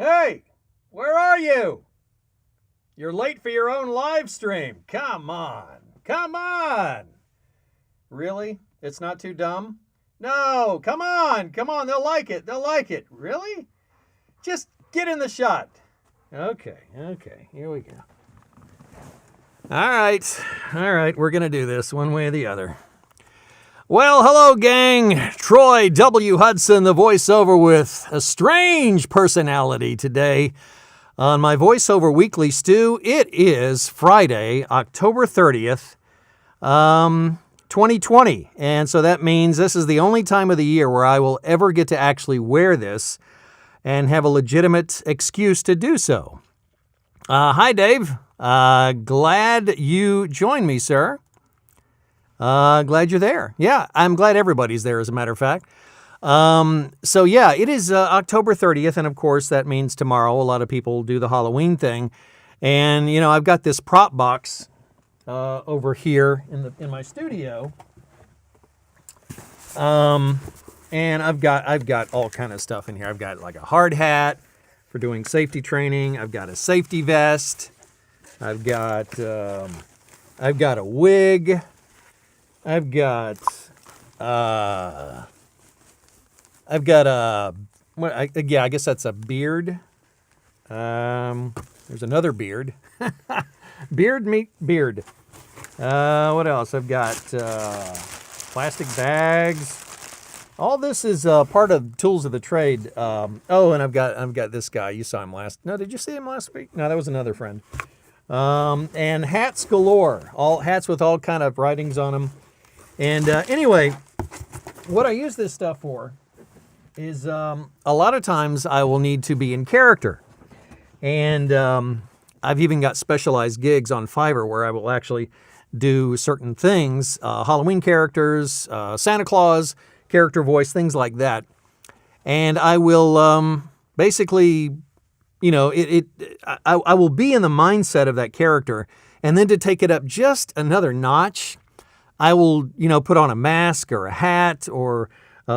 Hey, where are you? You're late for your own live stream. Come on. Come on. Really? It's not too dumb? No, come on. Come on. They'll like it. They'll like it. Really? Just get in the shot. Okay. Here we go. All right. We're going to do this one way or the other. Well, hello, gang. Troy W. Hudson, the voiceover with a strange personality today on my voiceover weekly stew. It is Friday, October 30th, 2020. And so that means this is the only time of the year where I will ever get to actually wear this and have a legitimate excuse to do so. Hi, Dave. Glad you joined me, sir. Glad you're there. Yeah, I'm glad everybody's there, as a matter of fact. So yeah, it is October 30th, and of course that means tomorrow a lot of people do the Halloween thing. And you know, I've got this prop box over here in my studio. And I've got all kind of stuff in here. I've got like a hard hat for doing safety training. I've got a safety vest. I've got a wig. I've got I guess that's a beard. There's another beard. Beard meet beard. What else? I've got plastic bags. All this is part of tools of the trade. And I've got this guy. You saw him last. No, did you see him last week? No, that was another friend. And hats galore. All hats with all kind of writings on them. And anyway, what I use this stuff for is a lot of times I will need to be in character. And I've even got specialized gigs on Fiverr where I will actually do certain things, Halloween characters, Santa Claus, character voice, things like that. And I will basically, you know, I will be in the mindset of that character. And then to take it up just another notch, I will, you know, put on a mask or a hat or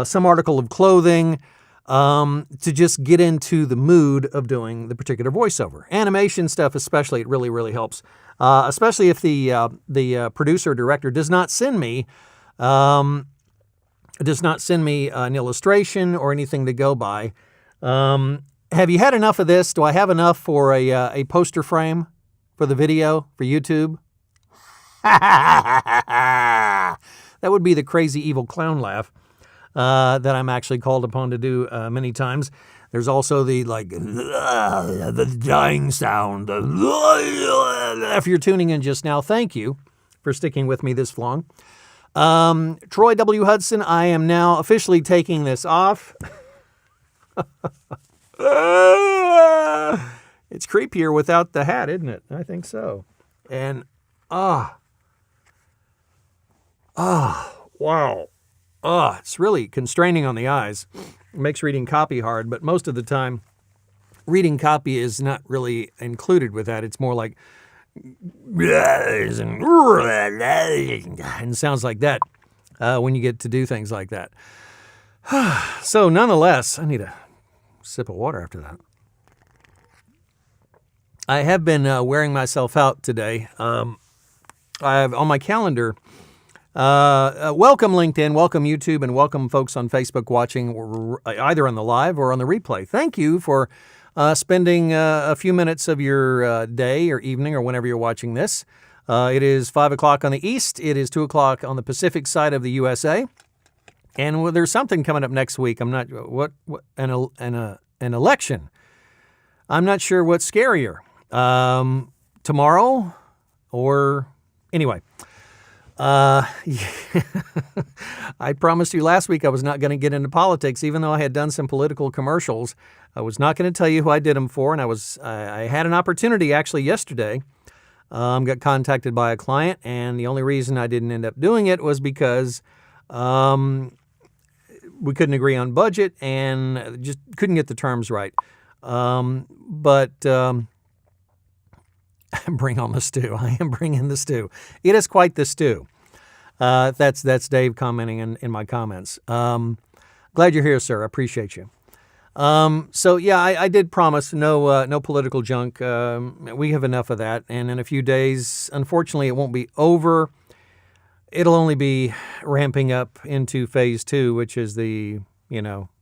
some article of clothing to just get into the mood of doing the particular voiceover. Animation stuff especially, it really, really helps. Especially if the producer or director does not send me an illustration or anything to go by. Have you had enough of this? Do I have enough for a poster frame for the video for YouTube? That would be the crazy evil clown laugh that I'm actually called upon to do many times. There's also the the dying sound. If you're tuning in just now, thank you for sticking with me this long. Troy W. Hudson, I am now officially taking this off. It's creepier without the hat, isn't it? I think so. And wow. It's really constraining on the eyes. It makes reading copy hard, but most of the time, reading copy is not really included with that. It's more like and sounds like that when you get to do things like that. So nonetheless, I need a sip of water after that. I have been wearing myself out today. I have on my calendar, welcome LinkedIn, welcome YouTube, and welcome folks on Facebook watching either on the live or on the replay. Thank you for spending a few minutes of your day or evening or whenever you're watching this. It is 5 o'clock on the East. It is 2 o'clock on the Pacific side of the USA. And there's something coming up next week. I'm not an election. I'm not sure what's scarier. Tomorrow or anyway. I promised you last week I was not going to get into politics, even though I had done some political commercials. I was not going to tell you who I did them for, and I had an opportunity actually yesterday. Got contacted by a client, and the only reason I didn't end up doing it was because we couldn't agree on budget and just couldn't get the terms right. Bring on the stew. I am bringing the stew. It is quite the stew. That's Dave commenting in my comments. Glad you're here, sir. I appreciate you. So yeah, I did promise no political junk. We have enough of that, and in a few days, unfortunately, it won't be over. It'll only be ramping up into phase 2, which is the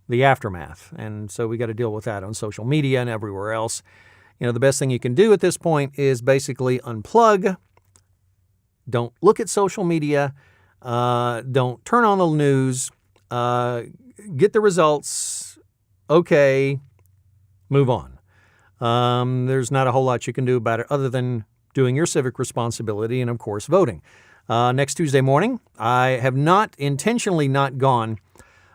aftermath, and so we got to deal with that on social media and everywhere else. The best thing you can do at this point is basically unplug. Don't look at social media. Don't turn on the news. Get the results. Okay, move on. There's not a whole lot you can do about it other than doing your civic responsibility and, of course, voting. Next Tuesday morning, I have not intentionally not gone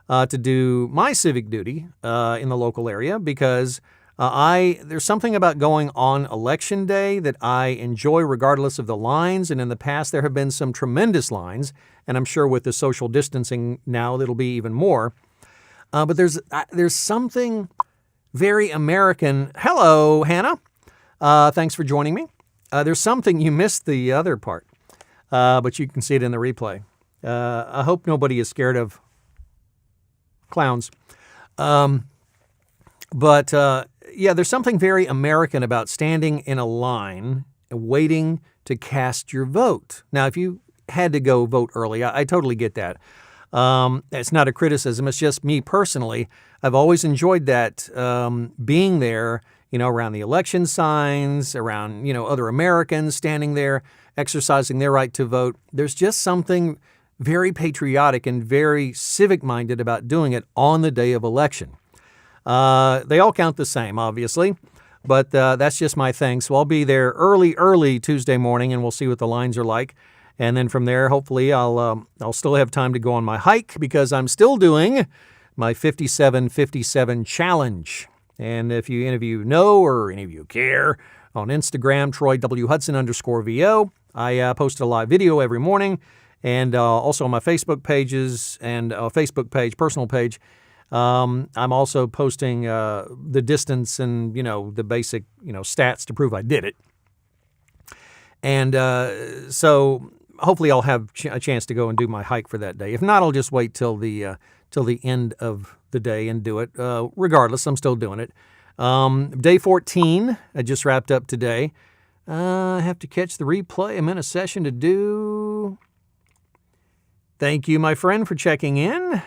to do my civic duty in the local area because there's something about going on Election Day that I enjoy regardless of the lines. And in the past, there have been some tremendous lines. And I'm sure with the social distancing now, it'll be even more. But there's something very American. Hello, Hannah. Thanks for joining me. There's something, you missed the other part, but you can see it in the replay. I hope nobody is scared of clowns. But there's something very American about standing in a line and waiting to cast your vote. Now, if you had to go vote early, I totally get that. It's not a criticism. It's just me personally. I've always enjoyed that, being there, around the election signs, around, other Americans standing there, exercising their right to vote. There's just something very patriotic and very civic-minded about doing it on the day of election. They all count the same, obviously, but that's just my thing. So I'll be there early Tuesday morning, and we'll see what the lines are like. And then from there, hopefully, I'll still have time to go on my hike because I'm still doing my 57-57 challenge. And if any of you know or any of you care, on Instagram, Troy W. Hudson _VO, I post a live video every morning, and also on my Facebook pages and personal page. I'm also posting the distance and the basic stats to prove I did it. And so hopefully I'll have a chance to go and do my hike for that day. If not, I'll just wait till the end of the day and do it. Regardless, I'm still doing it. Day 14, I just wrapped up today. I have to catch the replay. I'm in a session to do. Thank you, my friend, for checking in.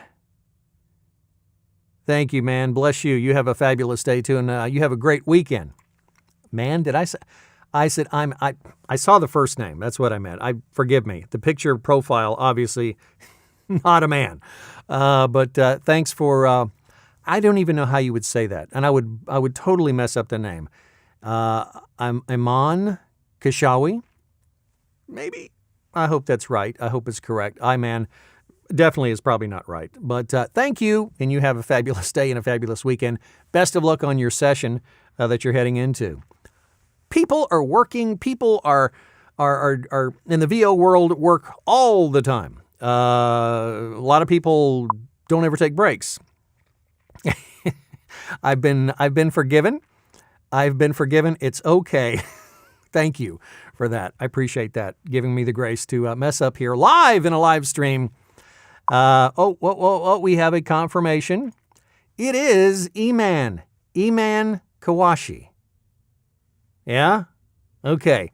Thank you, man. Bless you. You have a fabulous day, too, and you have a great weekend. Man, did I say... I said, I saw the first name. That's what I meant. Forgive me. The picture profile, obviously, not a man. But thanks for, I don't even know how you would say that. And I would totally mess up the name. I'm Iman Kashawi. Maybe. I hope that's right. I hope it's correct. Iman definitely is probably not right. But thank you, and you have a fabulous day and a fabulous weekend. Best of luck on your session that you're heading into. People are working. People are in the VO world work all the time. A lot of people don't ever take breaks. I've been forgiven. I've been forgiven. It's okay. Thank you for that. I appreciate that, giving me the grace to mess up here live in a live stream. We have a confirmation. It is Iman Kawashi. Yeah? Okay.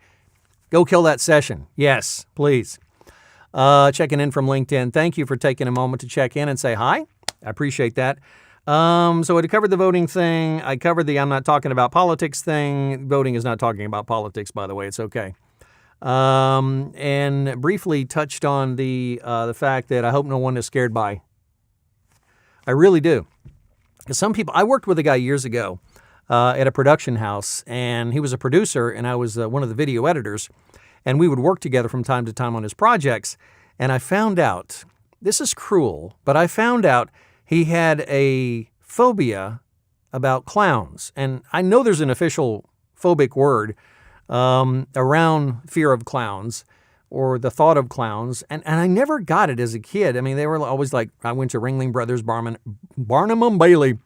Go kill that session. Yes, please. Checking in from LinkedIn. Thank you for taking a moment to check in and say hi. I appreciate that. So I covered the voting thing. I covered the I'm not talking about politics thing. Voting is not talking about politics, by the way. It's okay. And briefly touched on the fact that I hope no one is scared by. I really do. Because some people, I worked with a guy years ago at a production house, and he was a producer, and I was one of the video editors, and we would work together from time to time on his projects. And I found out, this is cruel, but I found out he had a phobia about clowns. And I know there's an official phobic word around fear of clowns or the thought of clowns. And I never got it as a kid. I mean, they were always like, I went to Ringling Brothers, Barnum and Bailey.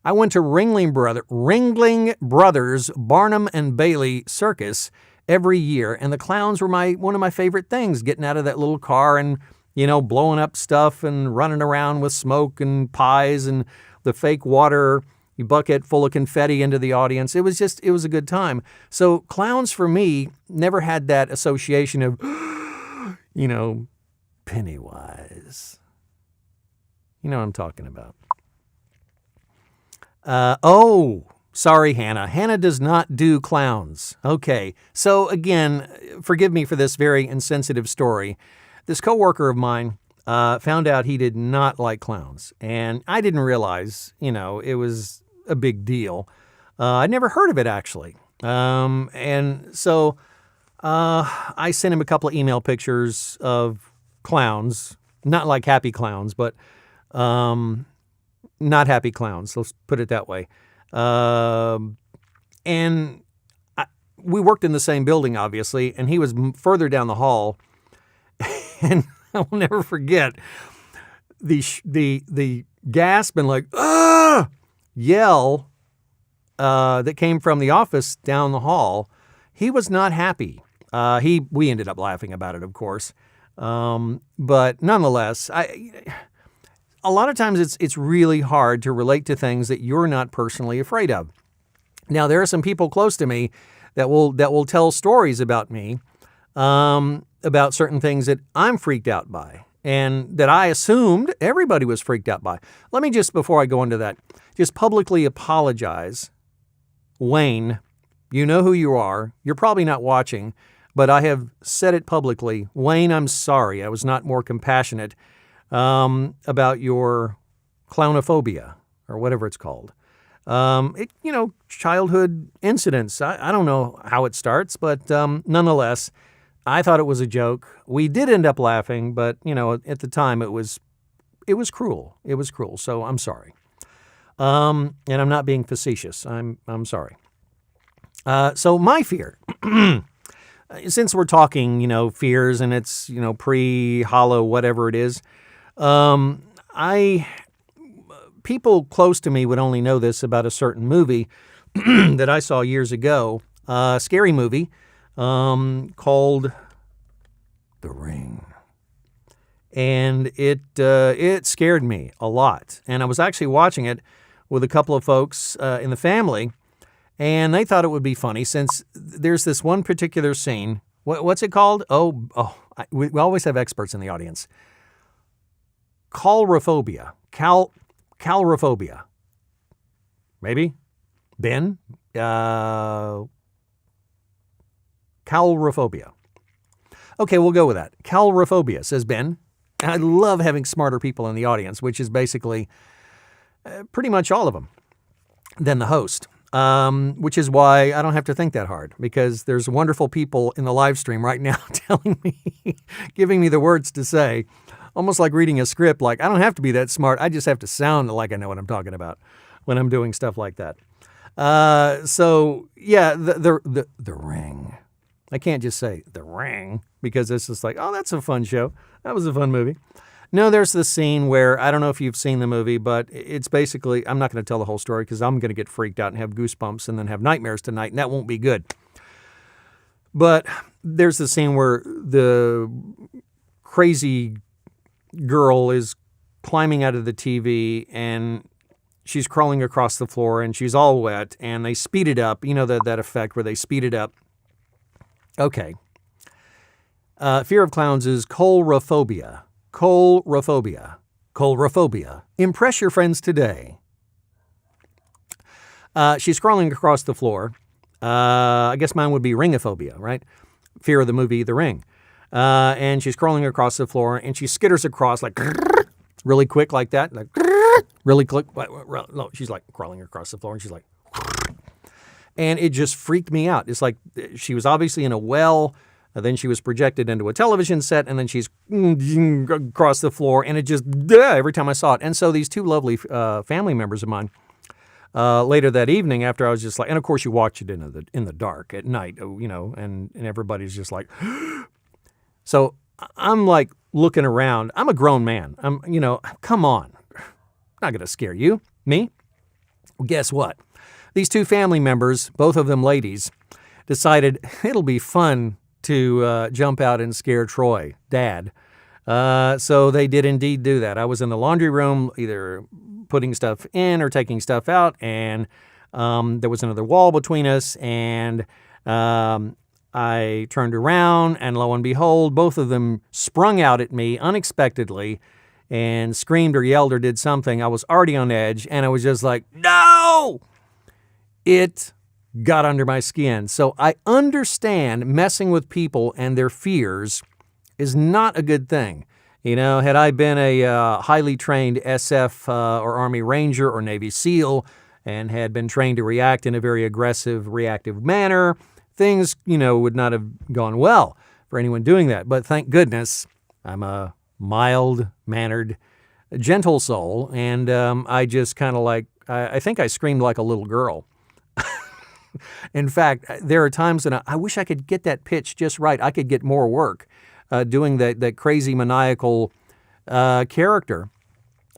I went to Ringling Brothers, Barnum and Bailey Circus every year. And the clowns were one of my favorite things, getting out of that little car and, blowing up stuff and running around with smoke and pies and the fake water, You bucket full of confetti into the audience. It was a good time. So clowns for me never had that association of, Pennywise. You know what I'm talking about. Sorry, Hannah. Hannah does not do clowns. Okay. So again, forgive me for this very insensitive story. This coworker of mine found out he did not like clowns. And I didn't realize, it was a big deal. I'd never heard of it, actually. And so I sent him a couple of email pictures of clowns. Not like happy clowns, but not happy clowns. Let's put it that way. We worked in the same building, obviously, and he was further down the hall. And I'll never forget the gasp and yell that came from the office down the hall. He was not happy. We ended up laughing about it, of course. But nonetheless, a lot of times it's really hard to relate to things that you're not personally afraid of. Now, there are some people close to me that will tell stories about me, about certain things that I'm freaked out by and that I assumed everybody was freaked out by. Let me just, before I go into that, just publicly apologize. Wayne, you know who you are. You're probably not watching, but I have said it publicly. Wayne, I'm sorry. I was not more compassionate about your clownophobia or whatever it's called. Childhood incidents. I don't know how it starts, but nonetheless, I thought it was a joke. We did end up laughing, but at the time it was cruel. It was cruel. So I'm sorry. And I'm not being facetious. I'm sorry. So my fear, since we're talking, fears and it's, pre-hollow, whatever it is, people close to me would only know this about a certain movie that I saw years ago, a scary movie, called The Ring. And it scared me a lot. And I was actually watching it with a couple of folks in the family, and they thought it would be funny since there's this one particular scene. What's it called? We always have experts in the audience. Calrophobia. Calrophobia. Maybe? Ben? Calrophobia. Okay, we'll go with that. Calrophobia, says Ben. I love having smarter people in the audience, which is basically pretty much all of them, than the host, which is why I don't have to think that hard, because there's wonderful people in the live stream right now telling me, giving me the words to say, almost like reading a script, like I don't have to be that smart. I just have to sound like I know what I'm talking about when I'm doing stuff like that. So yeah, the Ring. I can't just say The Ring because it's just like, oh, that's a fun show. That was a fun movie. No, there's the scene where, I don't know if you've seen the movie, but it's basically, I'm not going to tell the whole story because I'm going to get freaked out and have goosebumps and then have nightmares tonight, and that won't be good. But there's the scene where the crazy girl is climbing out of the TV and she's crawling across the floor and she's all wet and they speed it up. You know, that effect where they speed it up. Okay. Fear of clowns is coulrophobia. Coulrophobia. Coulrophobia. Impress your friends today. She's crawling across the floor. I guess mine would be ringophobia, right? Fear of the movie The Ring. And she's crawling across the floor and she skitters across like really quick like that. Like really quick. No, she's like crawling across the floor and she's like, and it just freaked me out. It's like she was obviously in a well. Then she was projected into a television set, and then she's across the floor, and it just, every time I saw it. And so these two lovely family members of mine, later that evening, after I was just like, and of course you watch it in the dark at night, you know, and everybody's just like, so I'm like looking around. I'm a grown man. Come on. I'm not going to scare you. Me? Well, guess what? These two family members, both of them ladies, decided it'll be fun to jump out and scare Troy, Dad. So they did indeed do that. I was in the laundry room either putting stuff in or taking stuff out, and there was another wall between us, and I turned around, and lo and behold, both of them sprung out at me unexpectedly and screamed or yelled or did something. I was already on edge, and I was just like, no! It got under my skin. So I understand messing with people and their fears is not a good thing. You know, had I been a highly trained SF or Army Ranger or Navy SEAL and had been trained to react in a very aggressive, reactive manner, things, would not have gone well for anyone doing that. But thank goodness I'm a mild-mannered, gentle soul, and I just kind of I think I screamed like a little girl. In fact, there are times that I wish I could get that pitch just right. I could get more work doing that crazy maniacal character,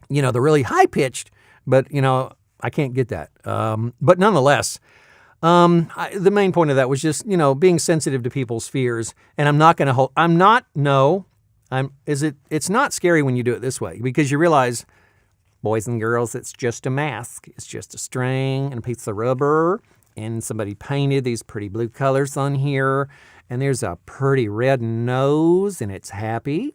the really high-pitched, but, I can't get that. But nonetheless, the main point of that was just, being sensitive to people's fears. And it's not scary when you do it this way, because you realize, boys and girls, it's just a mask. It's just a string and a piece of rubber, and somebody painted these pretty blue colors on here, and there's a pretty red nose, and it's happy.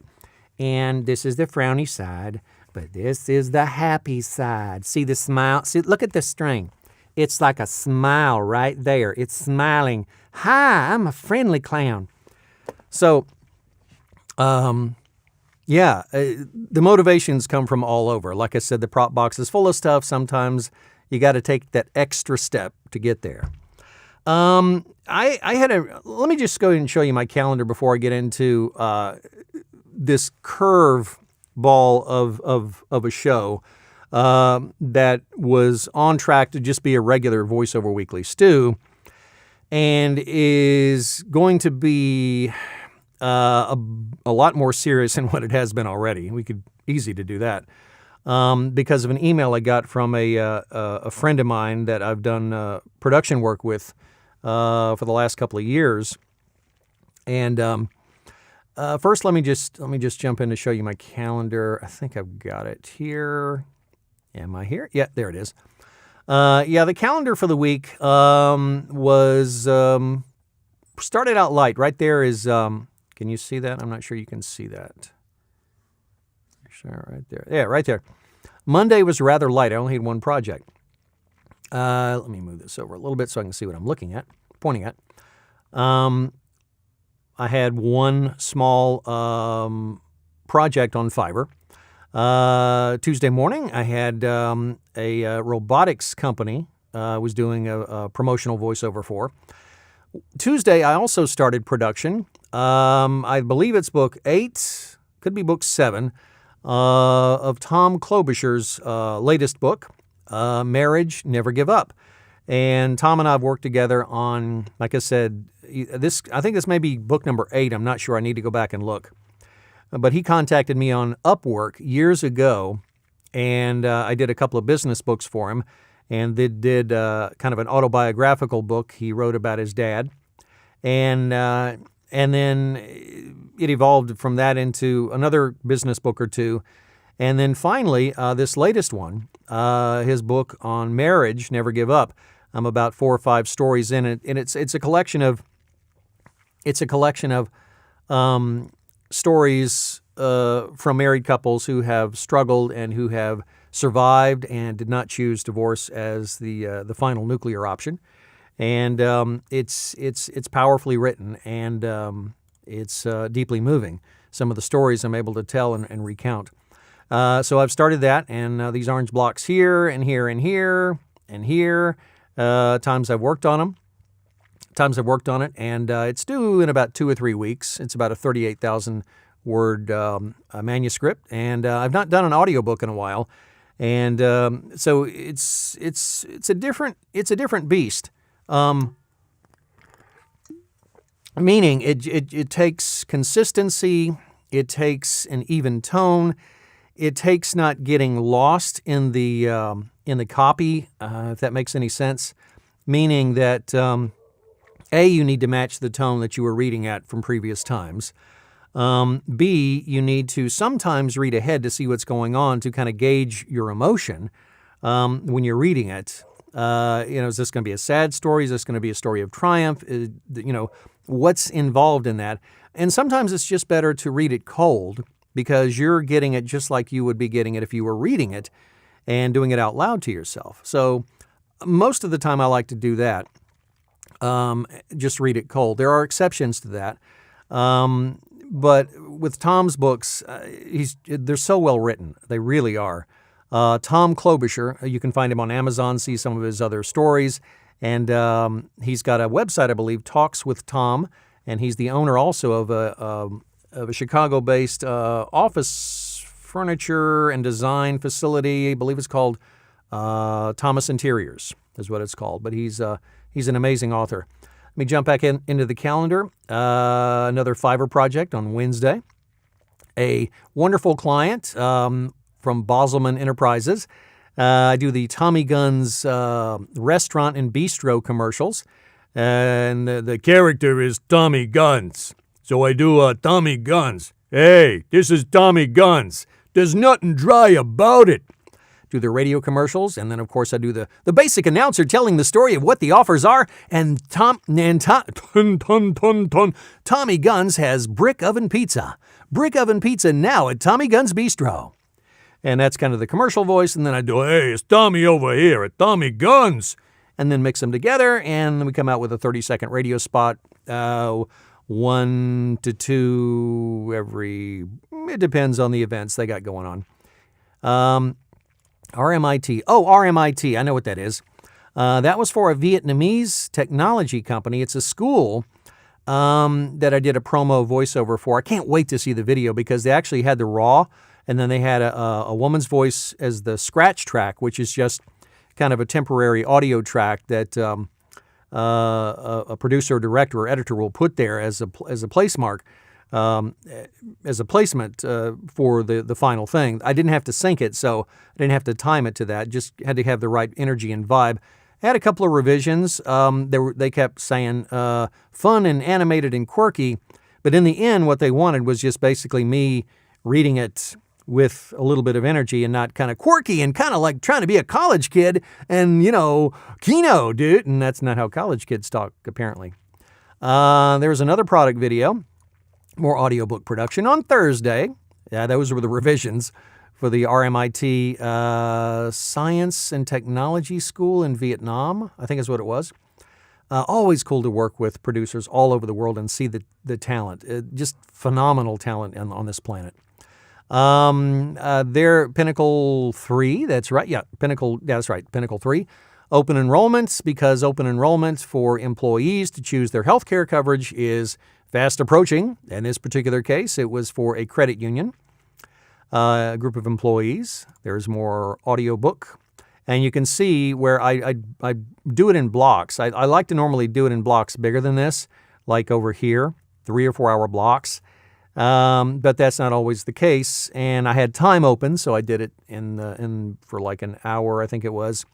And this is the frowny side, but this is the happy side. See the smile? See, look at the string. It's like a smile right there. It's smiling. Hi, I'm a friendly clown. So, the motivations come from all over. Like I said, the prop box is full of stuff. Sometimes you got to take that extra step to get there. Let me just go ahead and show you my calendar before I get into this curve ball of a show that was on track to just be a regular VoiceOver Weekly stew, and is going to be a lot more serious than what it has been already. We could easy to do that because of an email I got from a friend of mine that I've done production work with for the last couple of years. And first, let me just jump in to show you my calendar. I think I've got it here. Am I here? Yeah, there it is. The calendar for the week was started out light. Right there is, can you see that? I'm not sure you can see that. Sure, right there. Yeah, right there. Monday was rather light. I only had one project. Let me move this over a little bit so I can see what I'm pointing at. I had one small project on Fiverr. Tuesday morning, I had a robotics company I was doing a promotional voiceover for. Tuesday, I also started production. I believe it's book 8, could be book 7, of Tom Klobuchar's latest book, Marriage, Never Give Up. And Tom and I have worked together on, like I said, I think this may be book number 8. I'm not sure. I need to go back and look. But he contacted me on Upwork years ago, and I did a couple of business books for him, and they did kind of an autobiographical book he wrote about his dad. And then it evolved from that into another business book or two. And then finally, this latest one, his book on marriage, Never Give Up. I'm about 4 or 5 stories in it, and it's a collection of stories from married couples who have struggled and who have survived and did not choose divorce as the final nuclear option. And it's powerfully written, and it's deeply moving. Some of the stories I'm able to tell and recount. So I've started that, and these orange blocks here and here and here and here. Times I've worked on it, and it's due in about 2 or 3 weeks. It's about a 38,000 word manuscript, and I've not done an audiobook in a while, and so it's a different beast. Meaning it takes consistency, it takes an even tone, it takes not getting lost in the copy, if that makes any sense. Meaning that you need to match the tone that you were reading at from previous times. B, you need to sometimes read ahead to see what's going on to kind of gauge your emotion when you're reading it. Is this going to be a sad story? Is this going to be a story of triumph? What's involved in that? And sometimes it's just better to read it cold because you're getting it just like you would be getting it if you were reading it and doing it out loud to yourself. So most of the time I like to do that. Just read it cold. There are exceptions to that. But with Tom's books, they're so well written. They really are. Tom Klobuchar, you can find him on Amazon, see some of his other stories. And he's got a website, I believe, Talks with Tom. And he's the owner also of a Chicago-based office furniture and design facility. I believe it's called Thomas Interiors is what it's called. But he's an amazing author. Let me jump back into the calendar. Another Fiverr project on Wednesday. A wonderful client from Boselman Enterprises. I do the Tommy Guns restaurant and bistro commercials. And the character is Tommy Guns. So I do Tommy Guns. Hey, this is Tommy Guns. There's nothing dry about it. Do the radio commercials, and then of course I do the basic announcer telling the story of what the offers are. And Tommy Guns has brick oven pizza. Brick oven pizza now at Tommy Guns Bistro. And that's kind of the commercial voice. And then I do, hey, it's Tommy over here at Tommy Guns. And then mix them together, and then we come out with a 30-second radio spot, 1 to 2 every, it depends on the events they got going on. RMIT. Oh, RMIT. I know what that is. That was for a Vietnamese technology company. It's a school that I did a promo voiceover for. I can't wait to see the video because they actually had the raw, and then they had a woman's voice as the scratch track, which is just kind of a temporary audio track that a producer, director, or editor will put there as a place mark. As a placement for the final thing. I didn't have to sync it, so I didn't have to time it to that. Just had to have the right energy and vibe. I had a couple of revisions. They kept saying fun and animated and quirky, but in the end, what they wanted was just basically me reading it with a little bit of energy and not kind of quirky and kind of like trying to be a college kid and, Kino, dude. And that's not how college kids talk, apparently. There was another product video. More audiobook production on Thursday. Yeah, those were the revisions for the RMIT Science and Technology School in Vietnam, I think is what it was. Always cool to work with producers all over the world and see the talent. Just phenomenal talent on this planet. They're Pinnacle 3, that's right. Yeah, Pinnacle 3. Open enrollments, because open enrollment for employees to choose their health care coverage is fast approaching. In this particular case, it was for a credit union, a group of employees. There's more audiobook. And you can see where I do it in blocks. I like to normally do it in blocks bigger than this, like over here, 3 or 4 hour blocks. But that's not always the case. And I had time open, so I did it for like an hour, I think it was.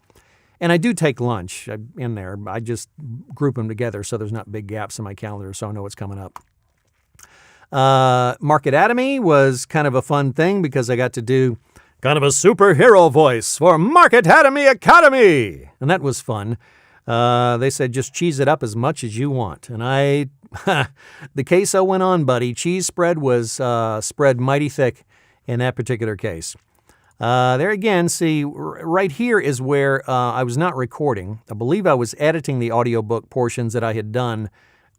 And I do take lunch in there. I just group them together so there's not big gaps in my calendar so I know what's coming up. Marketatomy was kind of a fun thing because I got to do kind of a superhero voice for Marketatomy Academy. And that was fun. They said just cheese it up as much as you want. And the queso went on, buddy. Cheese spread was spread mighty thick in that particular case. There again, see, right here is where I was not recording. I believe I was editing the audiobook portions that I had done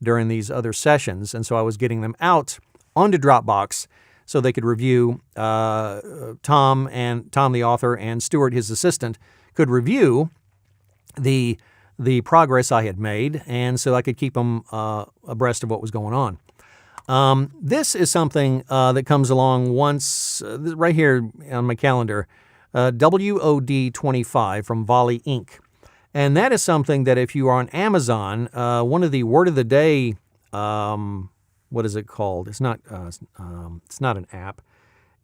during these other sessions, and so I was getting them out onto Dropbox so they could review. Tom, the author, and Stuart, his assistant, could review the progress I had made, and so I could keep them abreast of what was going on. This is something that comes along once, right here on my calendar, WOD 25 from Volley Inc. And that is something that if you are on Amazon, one of the word of the day, what is it called? It's not an app.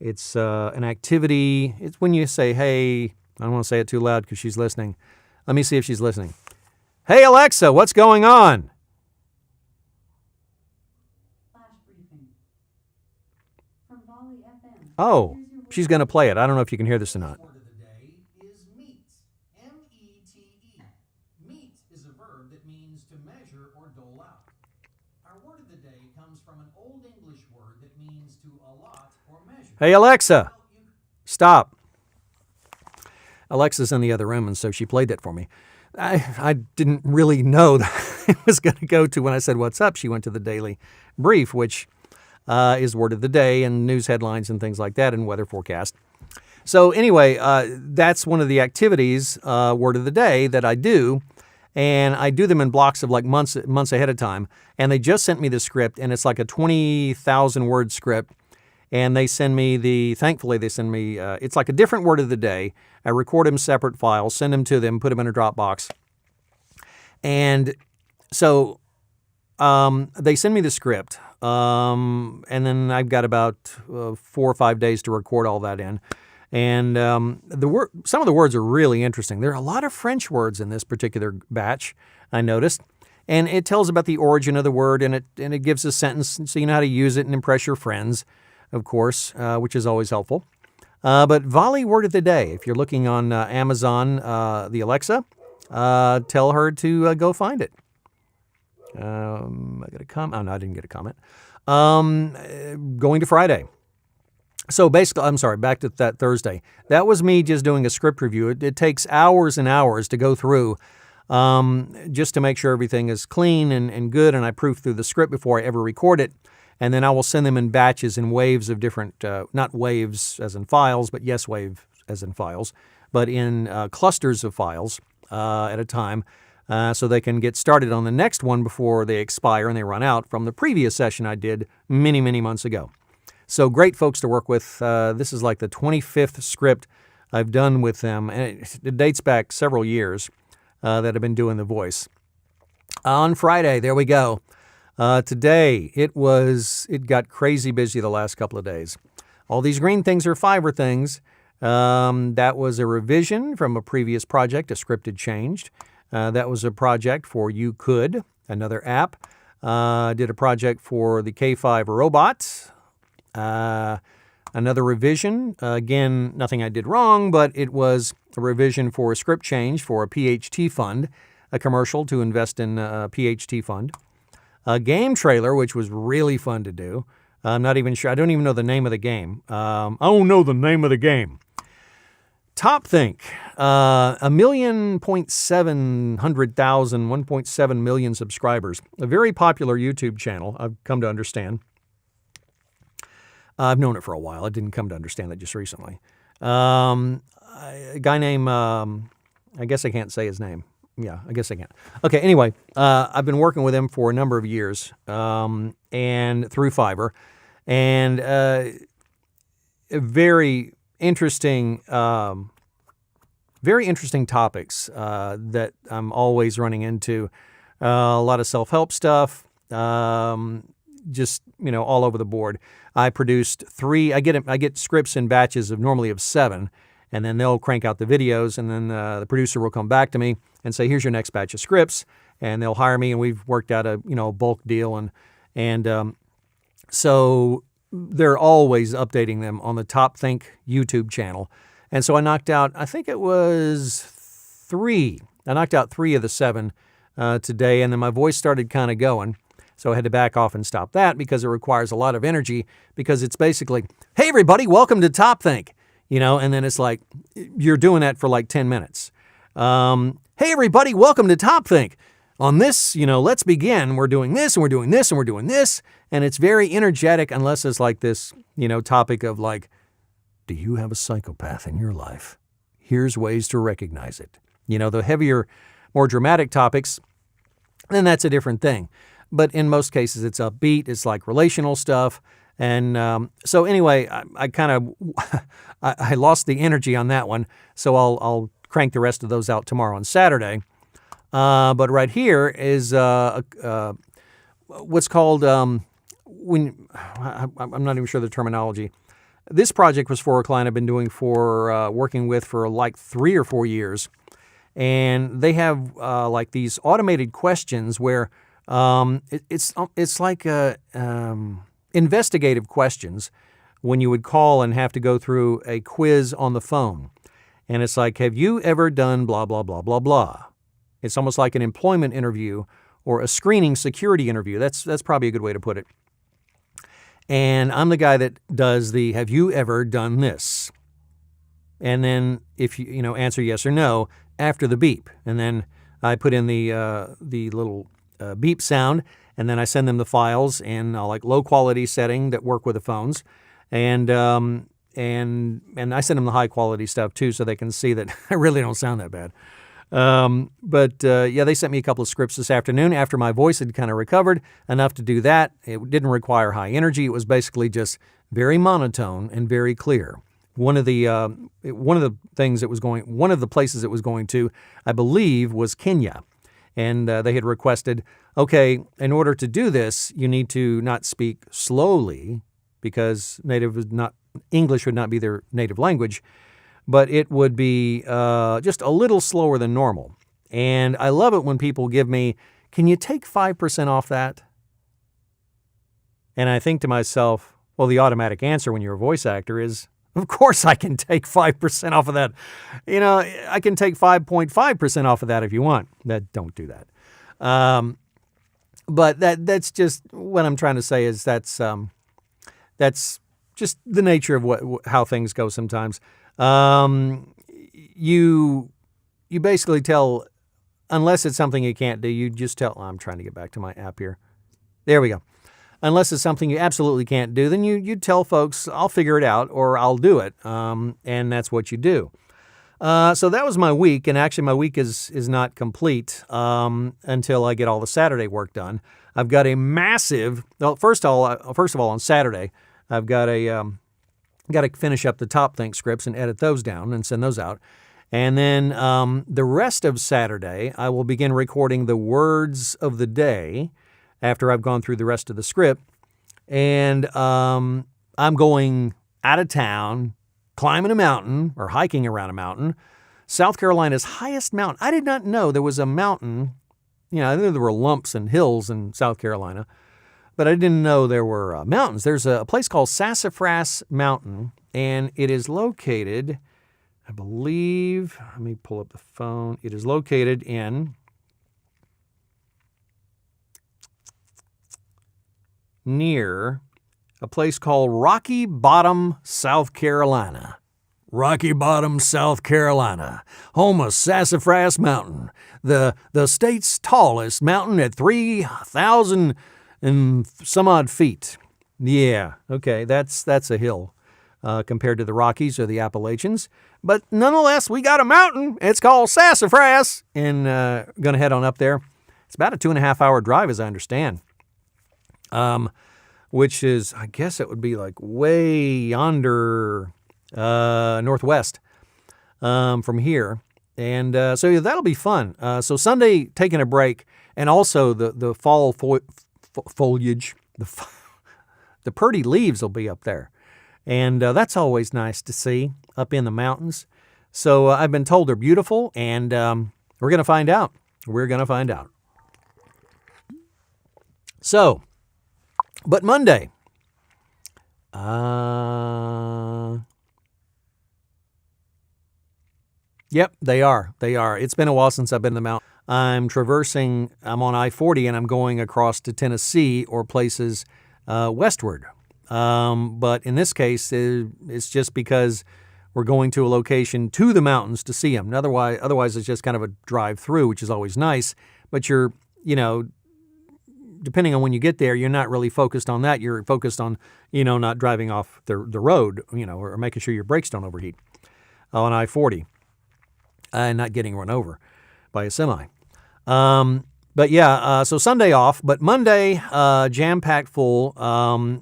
It's an activity. It's when you say, hey, I don't want to say it too loud because she's listening. Let me see if she's listening. Hey, Alexa, what's going on? Oh, she's going to play it. I don't know if you can hear this or not. Word of the day is meet. M-E-T-E. Meet is a verb that means to measure or dole out. Our word of the day comes from an Old English word that means to allot or measure. Hey, Alexa, stop. Alexa's in the other room, and so she played that for me. I didn't really know that it was going to go to, when I said, what's up, she went to the Daily Brief, which is word of the day and news headlines and things like that and weather forecast. So anyway, that's one of the activities, word of the day, that I do. And I do them in blocks of like months ahead of time. And they just sent me the script, and it's like a 20,000 word script. And they send me thankfully they send me, it's like a different word of the day. I record them separate files, send them to them, put them in a Dropbox. And so they send me the script. And then I've got about 4 or 5 days to record all that in. And some of the words are really interesting. There are a lot of French words in this particular batch, I noticed. And it tells about the origin of the word, and it gives a sentence so you know how to use it and impress your friends, of course, which is always helpful. But Volley word of the day, if you're looking on Amazon, the Alexa, tell her to go find it. I got a comment. Oh, no, I didn't get a comment. Going to Friday. So basically, I'm sorry, back to that Thursday. That was me just doing a script review. It takes hours and hours to go through just to make sure everything is clean and good, and I proof through the script before I ever record it. And then I will send them in batches and waves of different, not waves as in files, but yes, wave as in files, but in clusters of files at a time, so they can get started on the next one before they expire and they run out from the previous session I did many, many months ago. So great folks to work with. This is like the 25th script I've done with them, and it dates back several years that I've been doing the voice. On Friday, there we go. Today, it got crazy busy the last couple of days. All these green things are Fiverr things. That was a revision from a previous project, a scripted changed. That was a project for You Could, another app. Did a project for the K5 robot. Another revision. Again, nothing I did wrong, but it was a revision for a script change for a PHT fund, a commercial to invest in a PHT fund. A game trailer, which was really fun to do. I'm not even sure. I don't even know the name of the game. I don't know the name of the game. TopThink, 1.7 million subscribers. A very popular YouTube channel, I've come to understand. I've known it for a while. I didn't come to understand it just recently. A guy named, I guess I can't say his name. Yeah, I guess I can. Okay, anyway, I've been working with him for a number of years and through Fiverr. And very interesting topics that I'm always running into. A lot of self-help stuff, just, all over the board. I produced 3. I get scripts in batches of normally of 7. And then they'll crank out the videos, and then the producer will come back to me and say, here's your next batch of scripts, and they'll hire me, and we've worked out a bulk deal, and so they're always updating them on the TopThink YouTube channel. And so I knocked out, I think it was 3. I knocked out 3 of the 7 today, and then my voice started kind of going. So I had to back off and stop that because it requires a lot of energy, because it's basically, hey, everybody, welcome to TopThink. And then it's like, you're doing that for like 10 minutes. Hey, everybody, welcome to TopThink. On this, let's begin. We're doing this, and we're doing this, and we're doing this. And it's very energetic, unless it's like this, topic of like, do you have a psychopath in your life? Here's ways to recognize it. The heavier, more dramatic topics, then that's a different thing. But in most cases, it's upbeat. It's like relational stuff. And so anyway, I kind of I lost the energy on that one, so I'll crank the rest of those out tomorrow on Saturday. But right here is what's called I'm not even sure the terminology. This project was for a client I've been doing working with for like 3 or 4 years, and they have like these automated questions where it's like investigative questions when you would call and have to go through a quiz on the phone. And it's like, have you ever done blah, blah, blah, blah, blah? It's almost like an employment interview or a screening security interview. That's probably a good way to put it. And I'm the guy that does the, have you ever done this? And then if you answer yes or no after the beep. And then I put in the little beep sound, and then I send them the files in like low quality setting that work with the phones. And I send them the high quality stuff too, so they can see that I really don't sound that bad. They sent me a couple of scripts this afternoon after my voice had kind of recovered enough to do that. It didn't require high energy. It was basically just very monotone and very clear. One of the places it was going to, I believe, was Kenya. And they had requested, okay, in order to do this, you need to not speak slowly because English would not be their native language, but it would be just a little slower than normal. And I love it when people give me, can you take 5% off that? And I think to myself, well, the automatic answer when you're a voice actor is, of course I can take 5% off of that. I can take 5.5% off of that if you want. Don't do that. But that's just what I'm trying to say is that's just the nature of how things go sometimes. You basically tell, unless it's something you can't do, you just tell, I'm trying to get back to my app here. There we go. Unless it's something you absolutely can't do, then you tell folks, I'll figure it out or I'll do it. And that's what you do. So that was my week. And actually my week is not complete until I get all the Saturday work done. I've got a massive, first of all, on Saturday, I've got to finish up the Top Think scripts and edit those down and send those out. And then the rest of Saturday, I will begin recording the words of the day after I've gone through the rest of the script. And I'm going out of town, climbing a mountain or hiking around a mountain, South Carolina's highest mountain. I did not know there was a mountain. I knew there were lumps and hills in South Carolina, but I didn't know there were mountains. There's a place called Sassafras Mountain, and it is located, I believe, let me pull up the phone. It is located in near a place called Rocky Bottom, South Carolina. Rocky Bottom, South Carolina, home of Sassafras Mountain, the state's tallest mountain at 3,000 and some odd feet. Yeah, okay, that's a hill compared to the Rockies or the Appalachians. But nonetheless, we got a mountain. It's called Sassafras, and going to head on up there. It's about a 2.5-hour drive, as I understand. Which is, I guess it would be like way yonder northwest from here. And so that'll be fun. So Sunday, taking a break, and also the fall foliage, the pretty leaves will be up there. And that's always nice to see up in the mountains. So I've been told they're beautiful, and we're going to find out. So, but Monday, yep, they are. It's been a while since I've been in the mountain. I'm on I-40 and I'm going across to Tennessee or places westward. But in this case, it's just because we're going to a location to the mountains to see them. Otherwise, it's just kind of a drive through, which is always nice. But you're, depending on when you get there, you're not really focused on that. You're focused on, not driving off the road, or making sure your brakes don't overheat on I-40 and not getting run over by a semi. But yeah, so Sunday off, but Monday, jam-packed full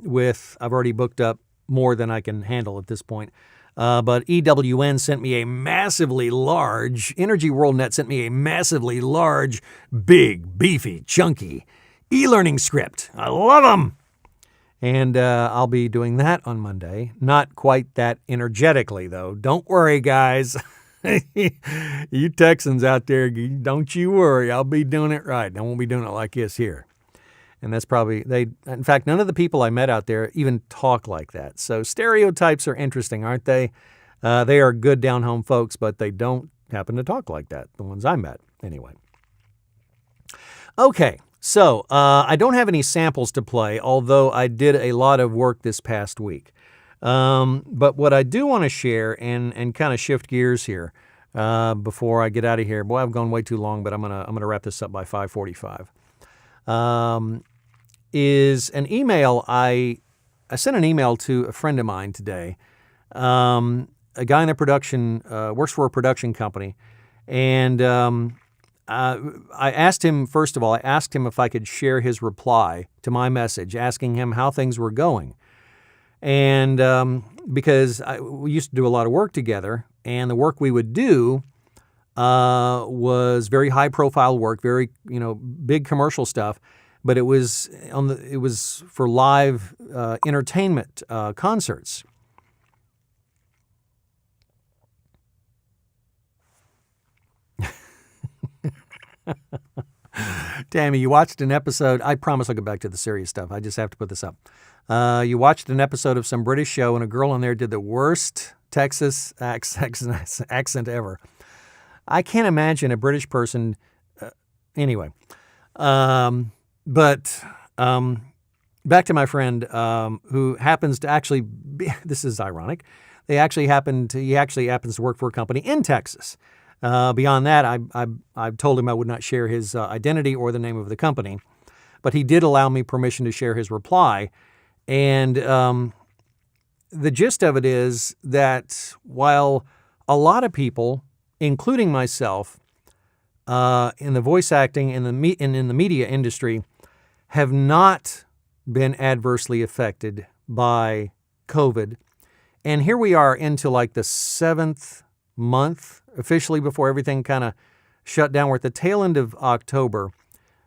with, I've already booked up more than I can handle at this point. But EWN sent me a massively large, Energy World Net sent me a massively large, big, beefy, chunky e-learning script. I love them. And I'll be doing that on Monday. Not quite that energetically, though. Don't worry, guys. You Texans out there, don't you worry. I'll be doing it right. I won't be doing it like this here. And that's probably, in fact, none of the people I met out there even talk like that. So stereotypes are interesting, aren't they? They are good down-home folks, but they don't happen to talk like that, the ones I met, anyway. Okay, so I don't have any samples to play, although I did a lot of work this past week. But what I do want to share and kind of shift gears here before I get out of here. Boy, I've gone way too long, but I'm gonna wrap this up by 5:45. Is an email I sent an email to a friend of mine today. A guy in the production works for a production company, and I asked him, first of all, if I could share his reply to my message, asking him how things were going. And because we used to do a lot of work together, and the work we would do was very high-profile work, very big commercial stuff, but it was for live entertainment concerts. Tammy, you watched an episode. I promise I'll get back to the serious stuff. I just have to put this up. You watched an episode of some British show, and a girl in there did the worst Texas accent ever. I can't imagine a British person. Anyway, but back to my friend who happens to actually be, this is ironic. He actually happens to work for a company in Texas. Beyond that, I told him I would not share his identity or the name of the company, but he did allow me permission to share his reply. And the gist of it is that while a lot of people, including myself, in the voice acting and in the media industry, have not been adversely affected by COVID, and here we are into like the 7th month officially before everything kind of shut down. We're at the tail end of October,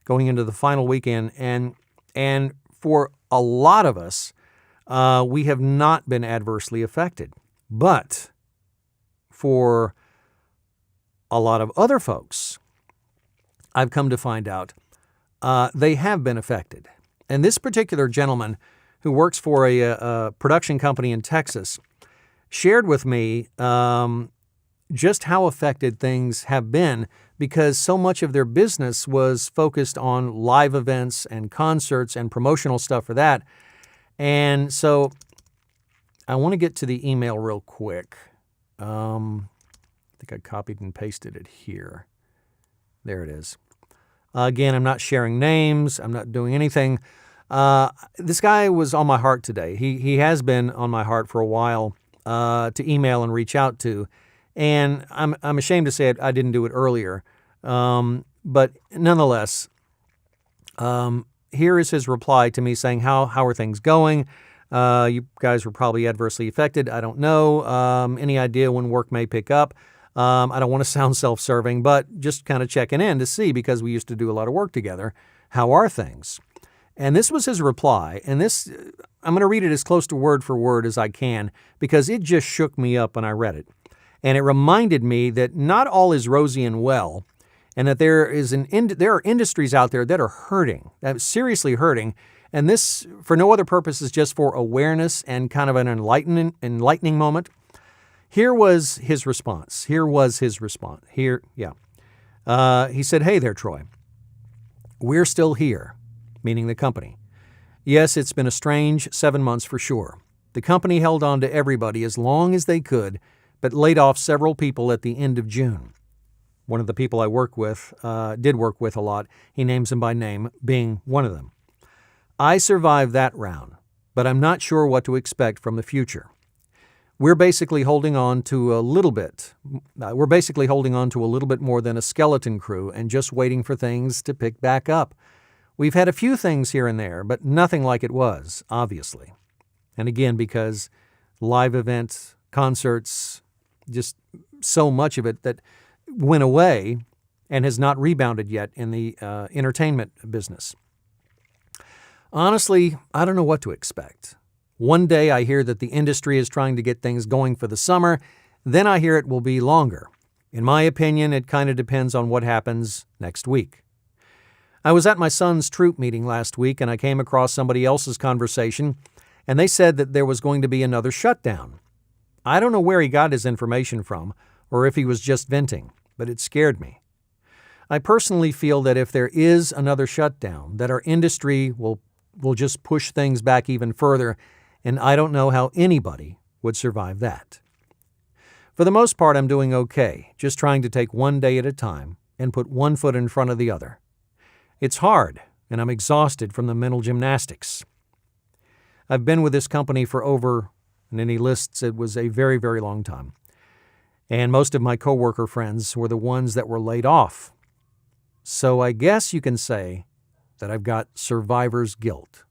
going into the final weekend, and for a lot of us, we have not been adversely affected. But for a lot of other folks, I've come to find out they have been affected. And this particular gentleman who works for a production company in Texas shared with me just how affected things have been, because so much of their business was focused on live events and concerts and promotional stuff for that. And so I want to get to the email real quick. I think I copied and pasted it here. There it is. Again, I'm not sharing names. I'm not doing anything. This guy was on my heart today. He has been on my heart for a while to email and reach out to. And I'm ashamed to say I didn't do it earlier. But nonetheless, here is his reply to me saying, how are things going? You guys were probably adversely affected. I don't know. Any idea when work may pick up? I don't want to sound self-serving, but just kind of checking in to see, because we used to do a lot of work together. How are things? And this was his reply. And this, I'm going to read it as close to word for word as I can, because it just shook me up when I read it. And it reminded me that not all is rosy and well, and that there are industries out there that are hurting, that are seriously hurting. And this, for no other purpose, is just for awareness and kind of an enlightening moment. Here was his response. He said, "Hey there, Troy. We're still here," meaning the company. "Yes, it's been a strange 7 months for sure. The company held on to everybody as long as they could, but laid off several people at the end of June. One of the people I did work with a lot, he names them by name, being one of them. I survived that round, but I'm not sure what to expect from the future. We're basically holding on to a little bit more than a skeleton crew and just waiting for things to pick back up. We've had a few things here and there, but nothing like it was, obviously." And again, because live events, concerts, just so much of it that went away and has not rebounded yet in the entertainment business. "Honestly, I don't know what to expect. One day I hear that the industry is trying to get things going for the summer, then I hear it will be longer. In my opinion, it kind of depends on what happens next week. I was at my son's troop meeting last week, and I came across somebody else's conversation, and they said that there was going to be another shutdown. I don't know where he got his information from, or if he was just venting, but it scared me. I personally feel that if there is another shutdown, that our industry will just push things back even further, and I don't know how anybody would survive that. For the most part, I'm doing okay, just trying to take one day at a time and put one foot in front of the other. It's hard, and I'm exhausted from the mental gymnastics. I've been with this company for over, and then he lists it was a very, very long time. And most of my coworker friends were the ones that were laid off. So I guess you can say that I've got survivor's guilt.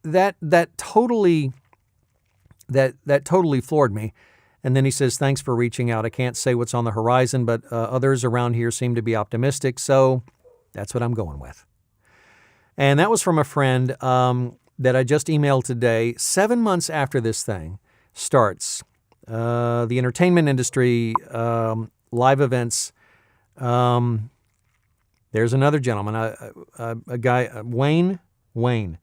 That totally floored me. And then he says, thanks for reaching out. I can't say what's on the horizon, but others around here seem to be optimistic, so that's what I'm going with. And that was from a friend that I just emailed today, 7 months after this thing starts. The entertainment industry, live events. There's another gentleman, a guy, Wayne. Wayne,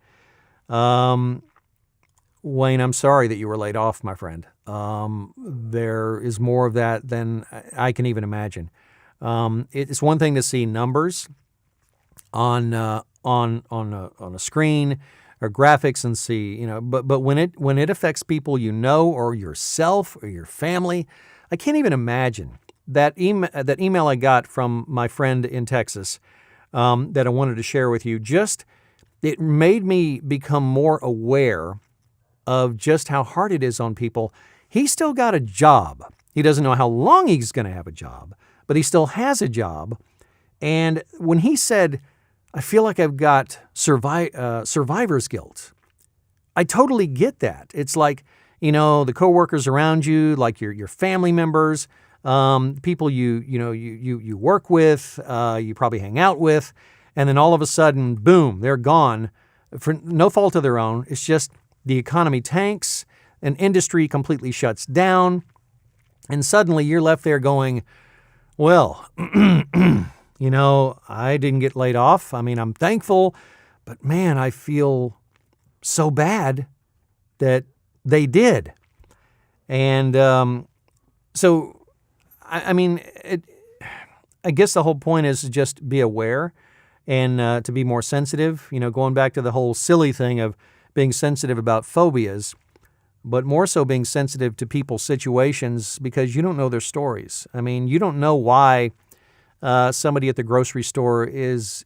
I'm sorry that you were laid off, my friend. There is more of that than I can even imagine. It's one thing to see numbers on a screen or graphics and see, but when it affects people or yourself or your family, I can't even imagine. That email I got from my friend in Texas that I wanted to share with you, it made me become more aware of just how hard it is on people. He's still got a job. He doesn't know how long he's going to have a job, but he still has a job. And when he said, I feel like I've got survivor's guilt, I totally get that. It's like, the coworkers around you, like your family members, people you work with, you probably hang out with, and then all of a sudden, boom, they're gone for no fault of their own. It's just the economy tanks, an industry completely shuts down, and suddenly you're left there going, well, I didn't get laid off. I mean, I'm thankful, but man, I feel so bad that they did. And so, I guess the whole point is to just be aware and to be more sensitive, going back to the whole silly thing of being sensitive about phobias, but more so being sensitive to people's situations because you don't know their stories. I mean, you don't know why somebody at the grocery store is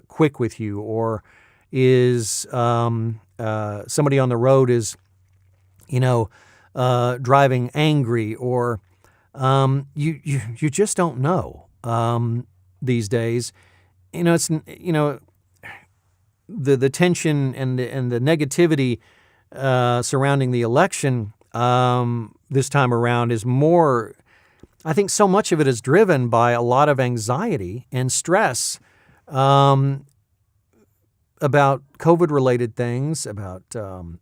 quick with you, or is somebody on the road is, driving angry, or you just don't know these days. It's the tension and the negativity surrounding the election this time around is more. I think so much of it is driven by a lot of anxiety and stress about COVID-related things, about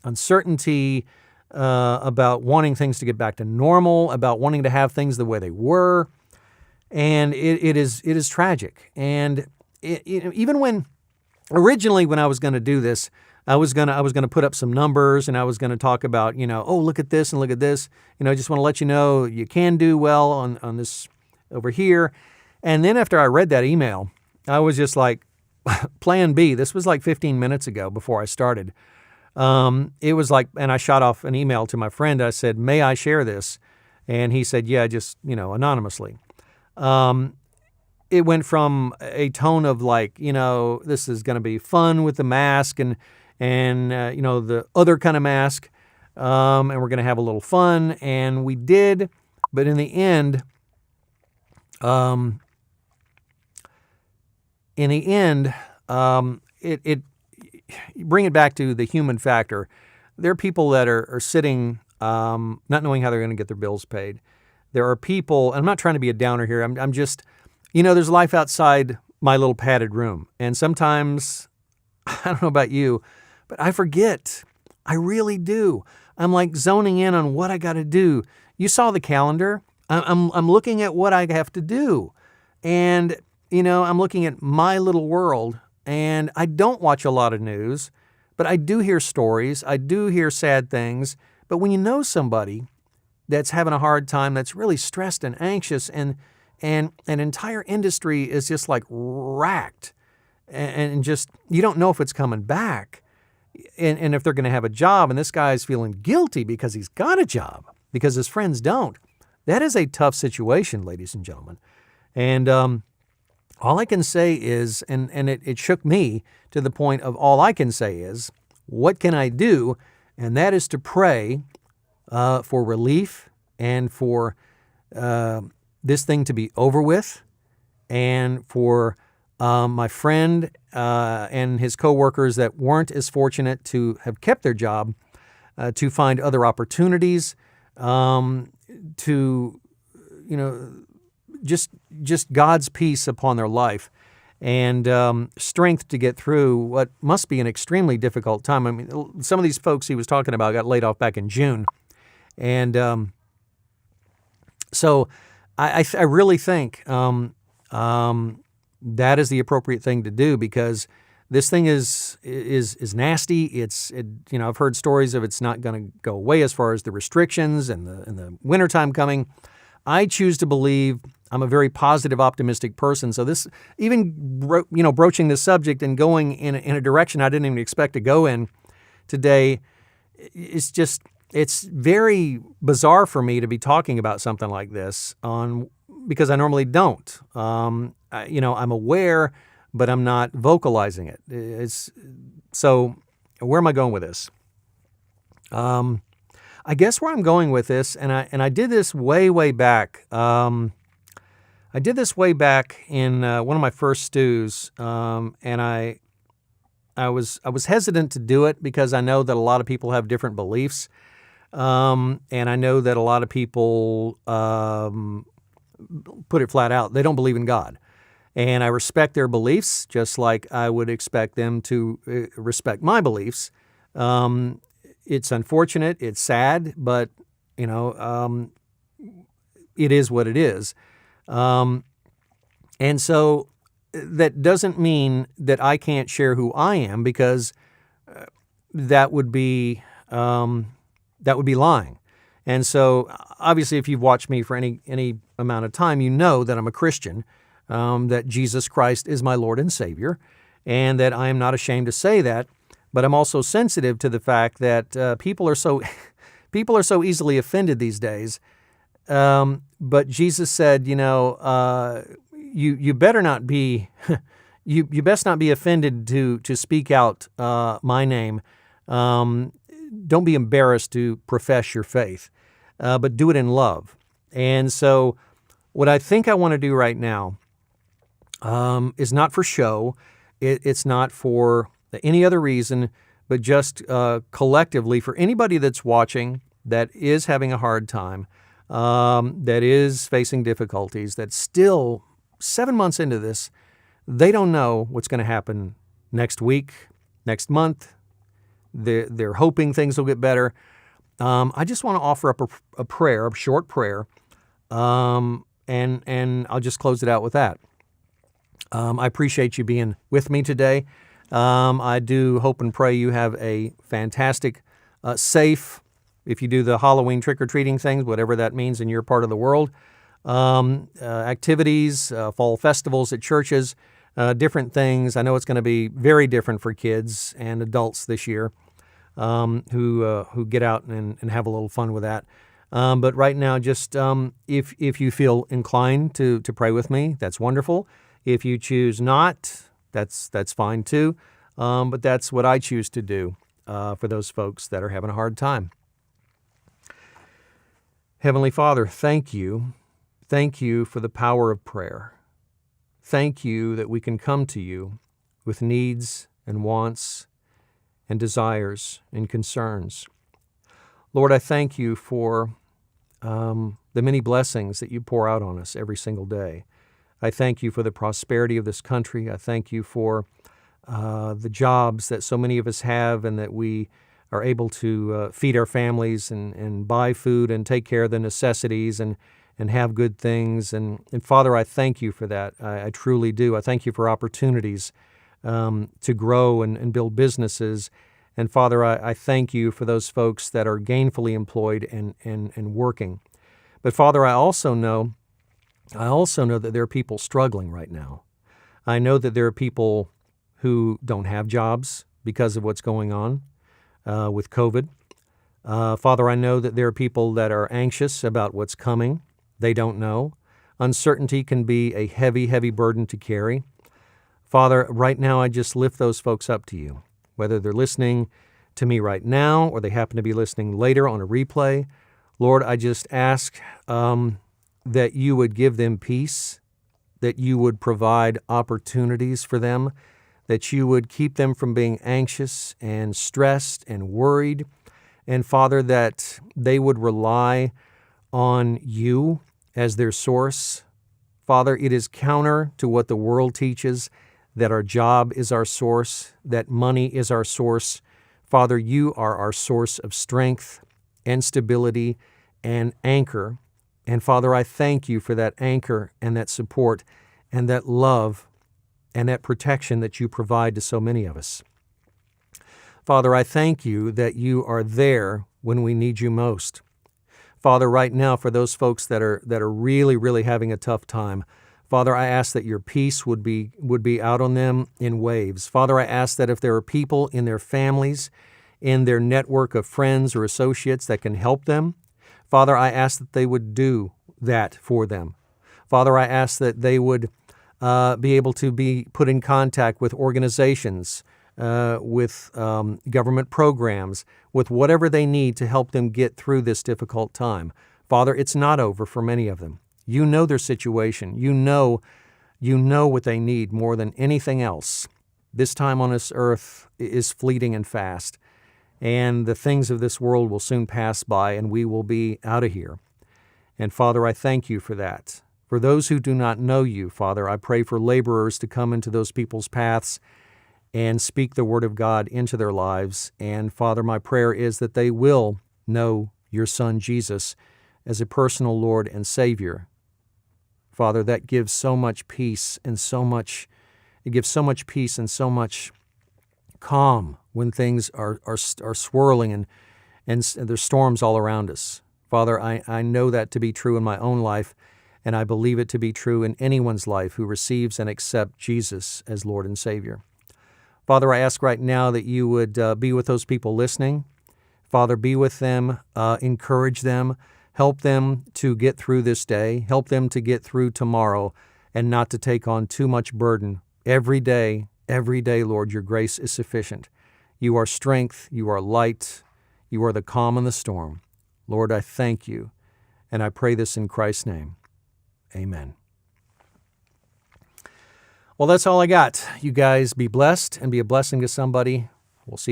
uncertainty, about wanting things to get back to normal, about wanting to have things the way they were, and it is tragic. And even when originally when I was going to do this, I was going to put up some numbers, and I was going to talk about, oh, look at this and look at this. I just want to let you know you can do well on this over here. And then after I read that email, I was just like, plan B. This was like 15 minutes ago before I started. It was like, and I shot off an email to my friend. I said, may I share this? And he said, yeah, just, anonymously. It went from a tone of like, this is going to be fun with the mask and the other kind of mask, and we're going to have a little fun, and we did, but in the end, it bring it back to the human factor. There are people that are sitting, not knowing how they're going to get their bills paid. There are people, and I'm not trying to be a downer here. I'm just, there's life outside my little padded room, and sometimes, I don't know about you, but I forget. I really do. I'm like zoning in on what I got to do. You saw the calendar. I'm looking at what I have to do, and I'm looking at my little world, and I don't watch a lot of news, but I do hear stories. I do hear sad things. But when you know somebody that's having a hard time, that's really stressed and anxious, and an entire industry is just like racked, and just you don't know if it's coming back, and if they're going to have a job, and this guy's feeling guilty because he's got a job because his friends don't. That is a tough situation, ladies and gentlemen. And all I can say is, and it shook me to the point of all I can say is, what can I do? And that is to pray for relief and for this thing to be over with, and for my friend and his coworkers that weren't as fortunate to have kept their job to find other opportunities, to just God's peace upon their life, and strength to get through what must be an extremely difficult time. I mean, some of these folks he was talking about got laid off back in June, and so I really think that is the appropriate thing to do, because this thing is nasty. I've heard stories of it's not going to go away as far as the restrictions and the wintertime coming. I choose to believe. I'm a very positive, optimistic person. So this, even broaching this subject and going in a direction I didn't even expect to go in today, it's very bizarre for me to be talking about something like this because I normally don't. I'm aware, but I'm not vocalizing it. So where am I going with this? I guess where I'm going with this, and I did this way back. I did this way back in one of my first stews, and I was hesitant to do it because I know that a lot of people have different beliefs, and I know that a lot of people put it flat out, they don't believe in God. And I respect their beliefs, just like I would expect them to respect my beliefs. It's unfortunate, it's sad, but it is what it is. And so that doesn't mean that I can't share who I am, because that would be lying. And so obviously, if you've watched me for any amount of time, you know that I'm a Christian, that Jesus Christ is my Lord and Savior, and that I am not ashamed to say that. But I'm also sensitive to the fact that people are so easily offended these days. But Jesus said, you better not be, you best not be offended to speak out my name. Don't be embarrassed to profess your faith, but do it in love. And so what I think I want to do right now is not for show. It's not for any other reason, but just collectively for anybody that's watching that is having a hard time, that is facing difficulties, that still 7 months into this, they don't know what's going to happen next week, next month. They're hoping things will get better. I just want to offer up a prayer, a short prayer, and I'll just close it out with that. I appreciate you being with me today. I do hope and pray you have a fantastic, safe, if you do the Halloween trick-or-treating things, whatever that means in your part of the world, activities, fall festivals at churches, different things. I know it's going to be very different for kids and adults this year who get out and have a little fun with that. But right now, just if you feel inclined to pray with me, that's wonderful. If you choose not, that's fine too. But that's what I choose to do for those folks that are having a hard time. Heavenly Father, thank you. Thank you for the power of prayer. Thank you that we can come to you with needs and wants and desires and concerns. Lord, I thank you for the many blessings that you pour out on us every single day. I thank you for the prosperity of this country. I thank you for the jobs that so many of us have, and that we are able to feed our families and buy food and take care of the necessities and and have good things. And Father, I thank you for that. I truly do. I thank you for opportunities to grow and build businesses. And Father, I thank you for those folks that are gainfully employed and working. But Father, I also know that there are people struggling right now. I know that there are people who don't have jobs because of what's going on with COVID. Father, I know that there are people that are anxious about what's coming. They don't know. Uncertainty can be a heavy, heavy burden to carry. Father, right now I just lift those folks up to you, whether they're listening to me right now or they happen to be listening later on a replay. Lord, I just ask that you would give them peace, that you would provide opportunities for them, that you would keep them from being anxious and stressed and worried. And Father, that they would rely on you as their source. Father, it is counter to what the world teaches, that our job is our source, that money is our source. Father, you are our source of strength and stability and anchor. And Father, I thank you for that anchor and that support and that love and that protection that you provide to so many of us. Father, I thank you that you are there when we need you most. Father, right now, for those folks that are really, really having a tough time, Father, I ask that your peace would be out on them in waves. Father, I ask that if there are people in their families, in their network of friends or associates that can help them, Father, I ask that they would do that for them. Father, I ask that they would be able to be put in contact with organizations, with government programs, with whatever they need to help them get through this difficult time. Father, it's not over for many of them. You know their situation. You know what they need more than anything else. This time on this earth is fleeting and fast, and the things of this world will soon pass by, and we will be out of here. And Father, I thank you for that. For those who do not know you, Father, I pray for laborers to come into those people's paths and speak the word of God into their lives. And Father, my prayer is that they will know your Son, Jesus, as a personal Lord and Savior. Father, that gives so much peace and so much calm when things are swirling and there's storms all around us. Father, I know that to be true in my own life, and I believe it to be true in anyone's life who receives and accepts Jesus as Lord and Savior. Father, I ask right now that you would be with those people listening. Father, be with them, encourage them, help them to get through this day, help them to get through tomorrow, and not to take on too much burden. Every day, Lord, your grace is sufficient. You are strength, you are light, you are the calm in the storm. Lord, I thank you, and I pray this in Christ's name. Amen. Well, that's all I got. You guys be blessed and be a blessing to somebody. We'll see you.